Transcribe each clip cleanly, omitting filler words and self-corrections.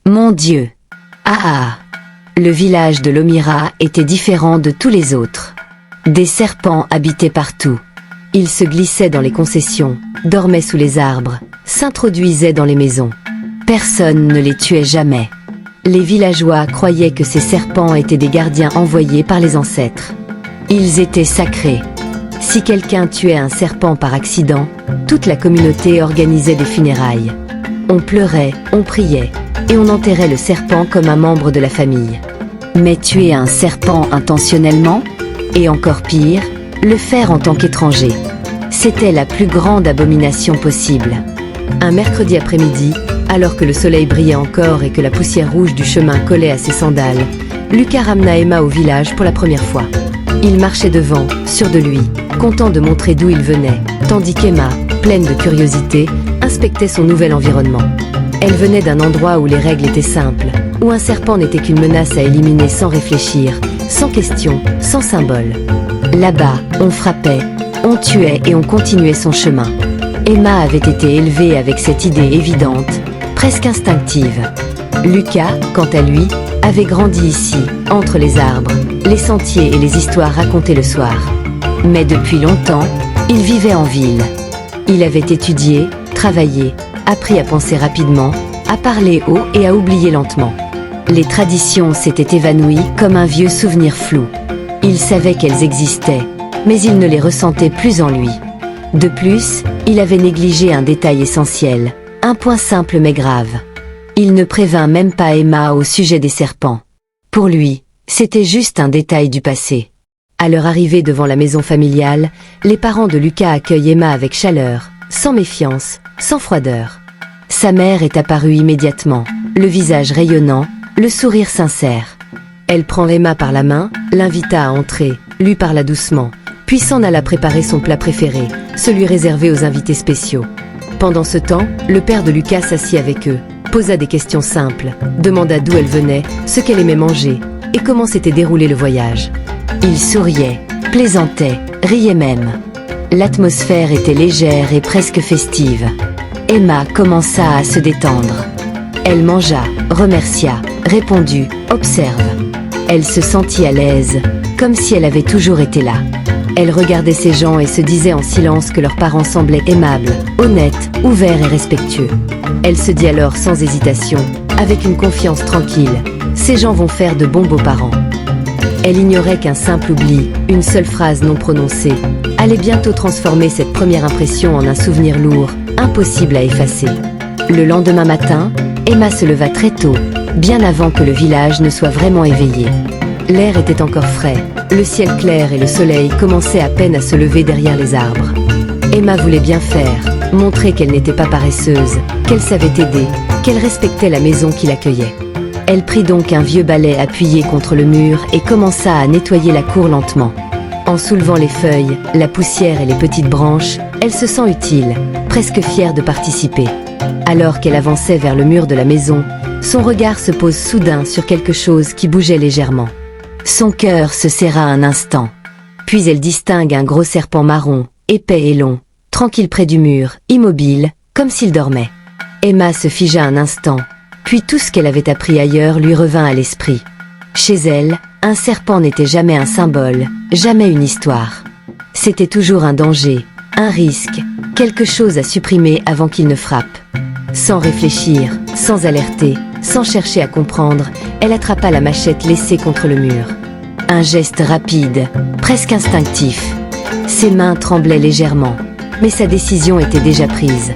Mon Dieu! Ah ah! Le village de Lomira était différent de tous les autres. Des serpents habitaient partout. Ils se glissaient dans les concessions, dormaient sous les arbres, s'introduisaient dans les maisons. Personne ne les tuait jamais. Les villageois croyaient que ces serpents étaient des gardiens envoyés par les ancêtres. Ils étaient sacrés. Si quelqu'un tuait un serpent par accident, toute la communauté organisait des funérailles. On pleurait, on priait, et on enterrait le serpent comme un membre de la famille. Mais tuer un serpent intentionnellement, et encore pire, le faire en tant qu'étranger, c'était la plus grande abomination possible. Un mercredi après-midi, alors que le soleil brillait encore et que la poussière rouge du chemin collait à ses sandales, Lucas ramena Emma au village pour la première fois. Il marchait devant, sûr de lui, content de montrer d'où il venait, tandis qu'Emma, pleine de curiosité, inspectait son nouvel environnement. Elle venait d'un endroit où les règles étaient simples, où un serpent n'était qu'une menace à éliminer sans réfléchir, sans question, sans symbole. Là-bas, on frappait, on tuait et on continuait son chemin. Emma avait été élevée avec cette idée évidente, presque instinctive. Lucas, quant à lui, avait grandi ici, entre les arbres, les sentiers et les histoires racontées le soir. Mais depuis longtemps, il vivait en ville. Il avait étudié, travaillé, appris à penser rapidement, à parler haut et à oublier lentement. Les traditions s'étaient évanouies comme un vieux souvenir flou. Il savait qu'elles existaient, mais il ne les ressentait plus en lui. De plus, il avait négligé un détail essentiel, un point simple mais grave. Il ne prévint même pas Emma au sujet des serpents. Pour lui, c'était juste un détail du passé. À leur arrivée devant la maison familiale, les parents de Lucas accueillent Emma avec chaleur, sans méfiance, sans froideur. Sa mère est apparue immédiatement, le visage rayonnant, le sourire sincère. Elle prend Emma par la main, l'invita à entrer, lui parla doucement, puis s'en alla préparer son plat préféré, celui réservé aux invités spéciaux. Pendant ce temps, le père de Lucas s'assit avec eux, posa des questions simples, demanda d'où elle venait, ce qu'elle aimait manger, et comment s'était déroulé le voyage. Il souriait, plaisantait, riait même. L'atmosphère était légère et presque festive. Emma commença à se détendre. Elle mangea, remercia, répondit, observe. Elle se sentit à l'aise, comme si elle avait toujours été là. Elle regardait ces gens et se disait en silence que leurs parents semblaient aimables, honnêtes, ouverts et respectueux. Elle se dit alors sans hésitation, avec une confiance tranquille, ces gens vont faire de bons beaux-parents. Elle ignorait qu'un simple oubli, une seule phrase non prononcée, allait bientôt transformer cette première impression en un souvenir lourd, impossible à effacer. Le lendemain matin, Emma se leva très tôt, bien avant que le village ne soit vraiment éveillé. L'air était encore frais, le ciel clair et le soleil commençaient à peine à se lever derrière les arbres. Emma voulait bien faire, montrer qu'elle n'était pas paresseuse, qu'elle savait aider, qu'elle respectait la maison qui l'accueillait. Elle prit donc un vieux balai appuyé contre le mur et commença à nettoyer la cour lentement. En soulevant les feuilles, la poussière et les petites branches, elle se sent utile, presque fière de participer. Alors qu'elle avançait vers le mur de la maison, son regard se pose soudain sur quelque chose qui bougeait légèrement. Son cœur se serra un instant. Puis elle distingue un gros serpent marron, épais et long, tranquille près du mur, immobile, comme s'il dormait. Emma se figea un instant, puis tout ce qu'elle avait appris ailleurs lui revint à l'esprit. Chez elle, un serpent n'était jamais un symbole, jamais une histoire. C'était toujours un danger, un risque, quelque chose à supprimer avant qu'il ne frappe. Sans réfléchir, sans alerter, sans chercher à comprendre, elle attrapa la machette laissée contre le mur. Un geste rapide, presque instinctif. Ses mains tremblaient légèrement, mais sa décision était déjà prise.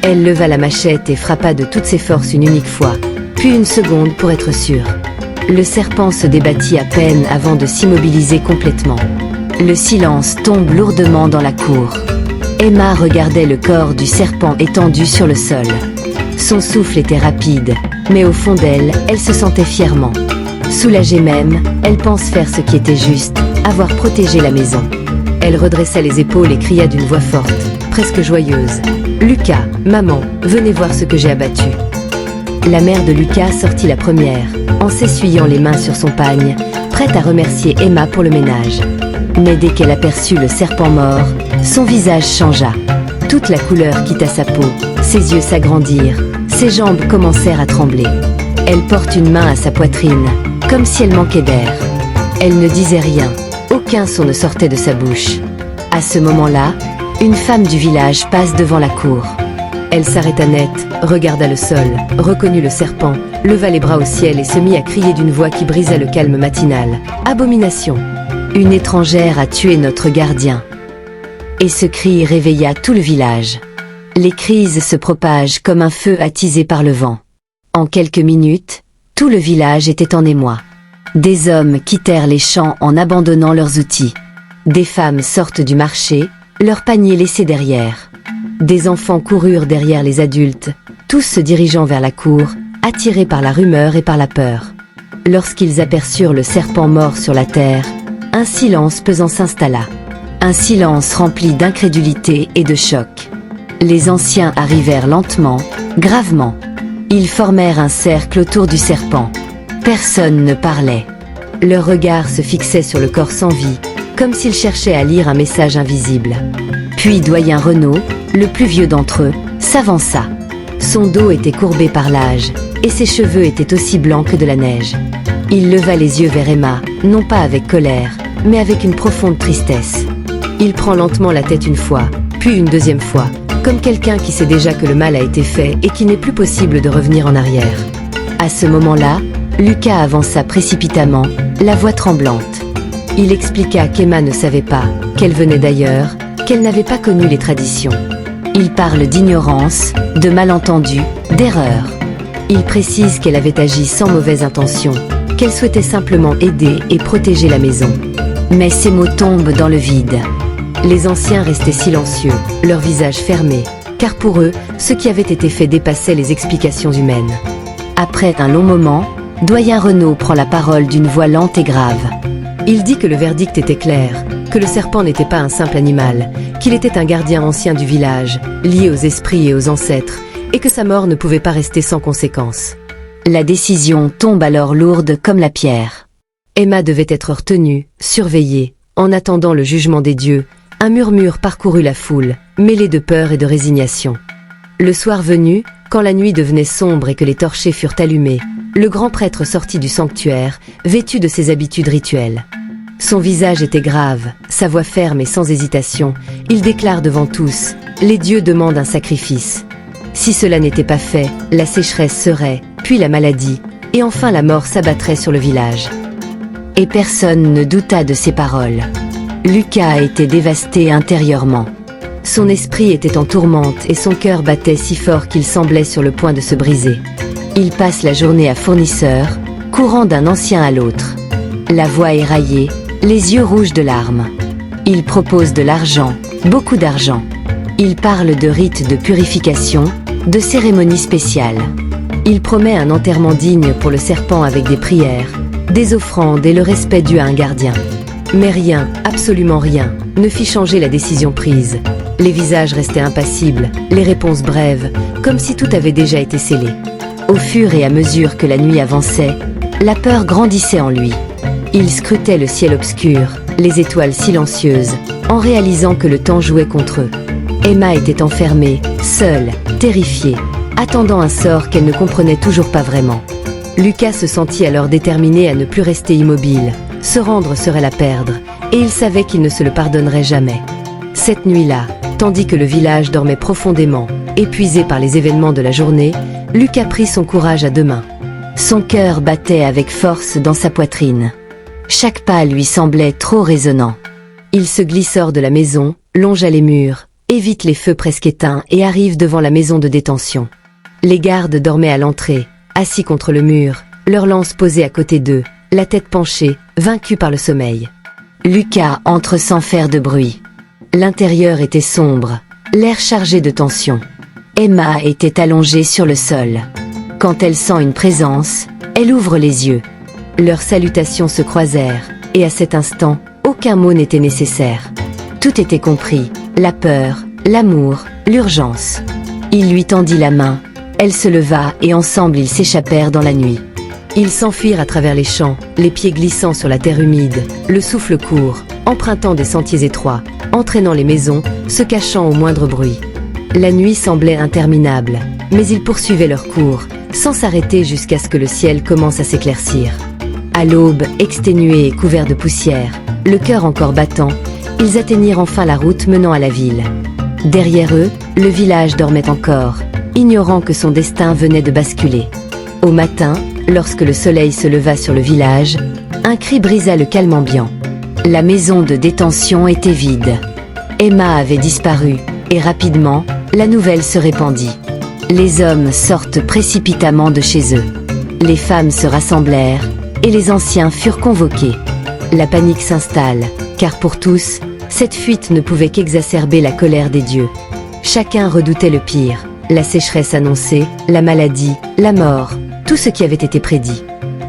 Elle leva la machette et frappa de toutes ses forces une unique fois, puis une seconde pour être sûre. Le serpent se débattit à peine avant de s'immobiliser complètement. Le silence tombe lourdement dans la cour. Emma regardait le corps du serpent étendu sur le sol. Son souffle était rapide, mais au fond d'elle, elle se sentait fièrement. Soulagée même, elle pense faire ce qui était juste, avoir protégé la maison. Elle redressa les épaules et cria d'une voix forte, presque joyeuse. « Lucas, maman, venez voir ce que j'ai abattu. » La mère de Lucas sortit la première, en s'essuyant les mains sur son pagne, prête à remercier Emma pour le ménage. Mais dès qu'elle aperçut le serpent mort, son visage changea. Toute la couleur quitta sa peau, ses yeux s'agrandirent, ses jambes commencèrent à trembler. Elle porte une main à sa poitrine, comme si elle manquait d'air. Elle ne disait rien, aucun son ne sortait de sa bouche. À ce moment-là, une femme du village passe devant la cour. Elle s'arrêta net, regarda le sol, reconnut le serpent, leva les bras au ciel et se mit à crier d'une voix qui brisa le calme matinal. « Abomination! Une étrangère a tué notre gardien !» Et ce cri réveilla tout le village. Les crises se propagent comme un feu attisé par le vent. En quelques minutes, tout le village était en émoi. Des hommes quittèrent les champs en abandonnant leurs outils. Des femmes sortent du marché, leurs paniers laissés derrière. Des enfants coururent derrière les adultes, tous se dirigeant vers la cour, attirés par la rumeur et par la peur. Lorsqu'ils aperçurent le serpent mort sur la terre, un silence pesant s'installa. Un silence rempli d'incrédulité et de choc. Les anciens arrivèrent lentement, gravement. Ils formèrent un cercle autour du serpent. Personne ne parlait. Leur regard se fixait sur le corps sans vie, comme s'ils cherchaient à lire un message invisible. Puis doyen Renaud, le plus vieux d'entre eux, s'avança. Son dos était courbé par l'âge, et ses cheveux étaient aussi blancs que de la neige. Il leva les yeux vers Emma, non pas avec colère, mais avec une profonde tristesse. Il prend lentement la tête une fois, puis une deuxième fois, comme quelqu'un qui sait déjà que le mal a été fait et qu'il n'est plus possible de revenir en arrière. À ce moment-là, Lucas avança précipitamment, la voix tremblante. Il expliqua qu'Emma ne savait pas, qu'elle venait d'ailleurs, qu'elle n'avait pas connu les traditions. Il parle d'ignorance, de malentendu, d'erreur. Il précise qu'elle avait agi sans mauvaise intention, qu'elle souhaitait simplement aider et protéger la maison. Mais ces mots tombent dans le vide. Les anciens restaient silencieux, leurs visages fermés, car pour eux, ce qui avait été fait dépassait les explications humaines. Après un long moment, doyen Renaud prend la parole d'une voix lente et grave. Il dit que le verdict était clair, que le serpent n'était pas un simple animal, qu'il était un gardien ancien du village, lié aux esprits et aux ancêtres, et que sa mort ne pouvait pas rester sans conséquence. La décision tombe alors lourde comme la pierre. Emma devait être retenue, surveillée, en attendant le jugement des dieux. Un murmure parcourut la foule, mêlé de peur et de résignation. Le soir venu, quand la nuit devenait sombre et que les torchers furent allumés, le grand prêtre sortit du sanctuaire, vêtu de ses habitudes rituelles. Son visage était grave, sa voix ferme et sans hésitation. Il déclare devant tous, « Les dieux demandent un sacrifice. Si cela n'était pas fait, la sécheresse serait, puis la maladie, et enfin la mort s'abattrait sur le village. » Et personne ne douta de ces paroles. Lucas était dévasté intérieurement. Son esprit était en tourmente et son cœur battait si fort qu'il semblait sur le point de se briser. Il passe la journée à fournisseur, courant d'un ancien à l'autre. La voix éraillée, les yeux rouges de larmes. Il propose de l'argent, beaucoup d'argent. Il parle de rites de purification, de cérémonies spéciales. Il promet un enterrement digne pour le serpent avec des prières, des offrandes et le respect dû à un gardien. Mais rien, absolument rien, ne fit changer la décision prise. Les visages restaient impassibles, les réponses brèves, comme si tout avait déjà été scellé. Au fur et à mesure que la nuit avançait, la peur grandissait en lui. Il scrutait le ciel obscur, les étoiles silencieuses, en réalisant que le temps jouait contre eux. Emma était enfermée, seule, terrifiée, attendant un sort qu'elle ne comprenait toujours pas vraiment. Lucas se sentit alors déterminé à ne plus rester immobile. Se rendre serait la perdre, et il savait qu'il ne se le pardonnerait jamais. Cette nuit-là, tandis que le village dormait profondément, épuisé par les événements de la journée, Lucas prit son courage à deux mains. Son cœur battait avec force dans sa poitrine. Chaque pas lui semblait trop résonnant. Il se glisse hors de la maison, longea les murs, évite les feux presque éteints et arrive devant la maison de détention. Les gardes dormaient à l'entrée, assis contre le mur, leurs lances posées à côté d'eux, la tête penchée, vaincu par le sommeil. Lucas entre sans faire de bruit. L'intérieur était sombre, l'air chargé de tension. Emma était allongée sur le sol. Quand elle sent une présence, elle ouvre les yeux. Leurs salutations se croisèrent, et à cet instant, aucun mot n'était nécessaire. Tout était compris, la peur, l'amour, l'urgence. Il lui tendit la main, elle se leva et ensemble ils s'échappèrent dans la nuit. Ils s'enfuirent à travers les champs, les pieds glissant sur la terre humide, le souffle court, empruntant des sentiers étroits, entraînant les maisons, se cachant au moindre bruit. La nuit semblait interminable, mais ils poursuivaient leur cours, sans s'arrêter jusqu'à ce que le ciel commence à s'éclaircir. À l'aube, exténués et couverts de poussière, le cœur encore battant, ils atteignirent enfin la route menant à la ville. Derrière eux, le village dormait encore, ignorant que son destin venait de basculer. Au matin, lorsque le soleil se leva sur le village, un cri brisa le calme ambiant. La maison de détention était vide. Emma avait disparu, et rapidement, la nouvelle se répandit. Les hommes sortent précipitamment de chez eux. Les femmes se rassemblèrent, et les anciens furent convoqués. La panique s'installe, car pour tous, cette fuite ne pouvait qu'exacerber la colère des dieux. Chacun redoutait le pire, la sécheresse annoncée, la maladie, la mort, tout ce qui avait été prédit.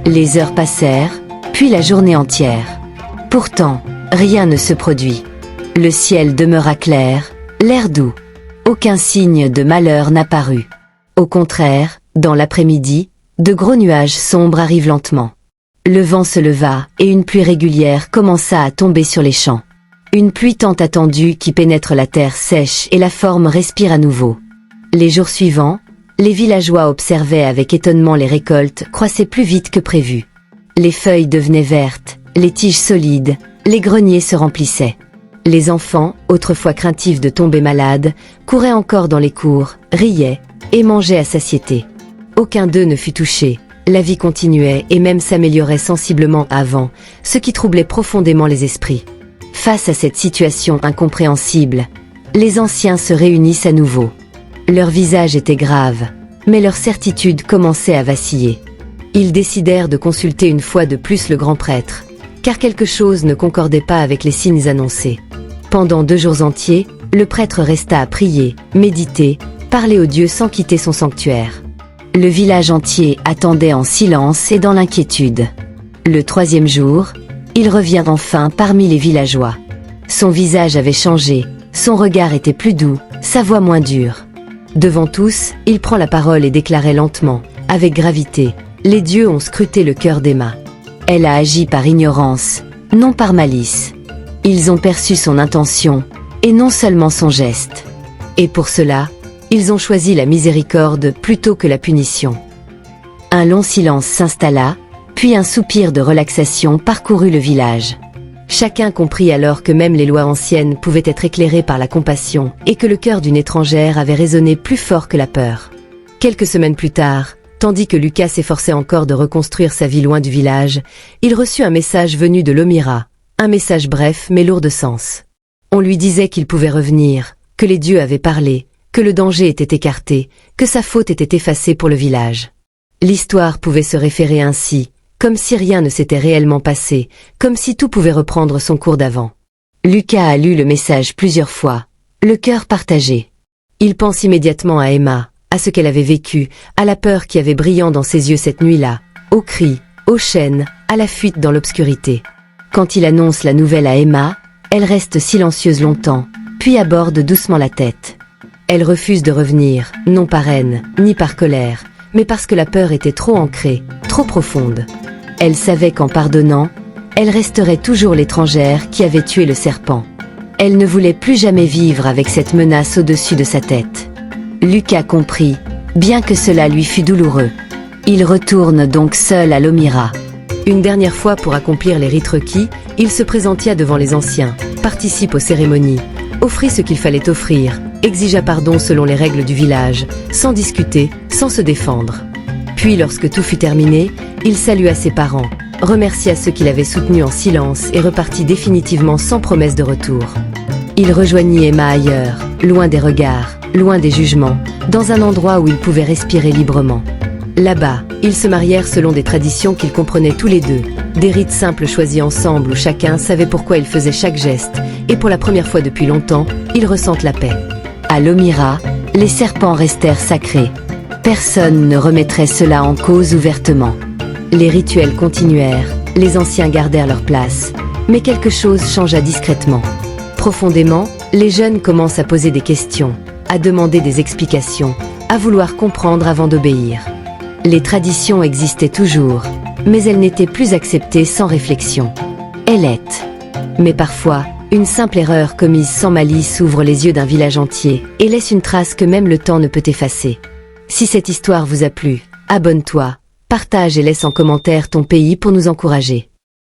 Les heures passèrent, puis la journée entière. Pourtant, rien ne se produit. Le ciel demeura clair, l'air doux. Aucun signe de malheur n'apparut. Au contraire, dans l'après-midi, de gros nuages sombres arrivent lentement. Le vent se leva et une pluie régulière commença à tomber sur les champs. Une pluie tant attendue qui pénètre la terre sèche et la forme respire à nouveau. Les jours suivants, les villageois observaient avec étonnement les récoltes croissaient plus vite que prévu. Les feuilles devenaient vertes, les tiges solides, les greniers se remplissaient. Les enfants, autrefois craintifs de tomber malades, couraient encore dans les cours, riaient et mangeaient à satiété. Aucun d'eux ne fut touché, la vie continuait et même s'améliorait sensiblement avant, ce qui troublait profondément les esprits. Face à cette situation incompréhensible, les anciens se réunissent à nouveau. Leur visage était grave, mais leur certitude commençait à vaciller. Ils décidèrent de consulter une fois de plus le grand prêtre, car quelque chose ne concordait pas avec les signes annoncés. Pendant 2 jours entiers, le prêtre resta à prier, méditer, parler aux dieux sans quitter son sanctuaire. Le village entier attendait en silence et dans l'inquiétude. Le 3e jour, il revient enfin parmi les villageois. Son visage avait changé, son regard était plus doux, sa voix moins dure. Devant tous, il prend la parole et déclarait lentement, avec gravité, « Les dieux ont scruté le cœur d'Emma. Elle a agi par ignorance, non par malice. Ils ont perçu son intention, et non seulement son geste. Et pour cela, ils ont choisi la miséricorde plutôt que la punition. » Un long silence s'installa, puis un soupir de relaxation parcourut le village. Chacun comprit alors que même les lois anciennes pouvaient être éclairées par la compassion et que le cœur d'une étrangère avait résonné plus fort que la peur. Quelques semaines plus tard, tandis que Lucas s'efforçait encore de reconstruire sa vie loin du village, il reçut un message venu de l'Omira, un message bref mais lourd de sens. On lui disait qu'il pouvait revenir, que les dieux avaient parlé, que le danger était écarté, que sa faute était effacée pour le village. L'histoire pouvait se référer ainsi, comme si rien ne s'était réellement passé, comme si tout pouvait reprendre son cours d'avant. Lucas a lu le message plusieurs fois, le cœur partagé. Il pense immédiatement à Emma, à ce qu'elle avait vécu, à la peur qui avait brillant dans ses yeux cette nuit-là, aux cris, aux chaînes, à la fuite dans l'obscurité. Quand il annonce la nouvelle à Emma, elle reste silencieuse longtemps, puis aborde doucement la tête. Elle refuse de revenir, non par haine, ni par colère, mais parce que la peur était trop ancrée, trop profonde. Elle savait qu'en pardonnant, elle resterait toujours l'étrangère qui avait tué le serpent. Elle ne voulait plus jamais vivre avec cette menace au-dessus de sa tête. Lucas comprit, bien que cela lui fût douloureux. Il retourne donc seul à l'Omira. Une dernière fois pour accomplir les rites requis, il se présenta devant les anciens, participe aux cérémonies, offrit ce qu'il fallait offrir, exigea pardon selon les règles du village, sans discuter, sans se défendre. Puis lorsque tout fut terminé, il salua ses parents, remercia ceux qui l'avaient soutenu en silence et repartit définitivement sans promesse de retour. Il rejoignit Emma ailleurs, loin des regards, loin des jugements, dans un endroit où il pouvait respirer librement. Là-bas, ils se marièrent selon des traditions qu'ils comprenaient tous les deux, des rites simples choisis ensemble où chacun savait pourquoi il faisait chaque geste, et pour la première fois depuis longtemps, ils ressentent la paix. À l'Omira, les serpents restèrent sacrés. Personne ne remettrait cela en cause ouvertement. Les rituels continuèrent, les anciens gardèrent leur place, mais quelque chose changea discrètement. Profondément, les jeunes commencent à poser des questions, à demander des explications, à vouloir comprendre avant d'obéir. Les traditions existaient toujours, mais elles n'étaient plus acceptées sans réflexion. Elles l'étaient. Mais parfois, une simple erreur commise sans malice ouvre les yeux d'un village entier et laisse une trace que même le temps ne peut effacer. Si cette histoire vous a plu, Abonne-toi, partage et laisse en commentaire ton pays pour nous encourager.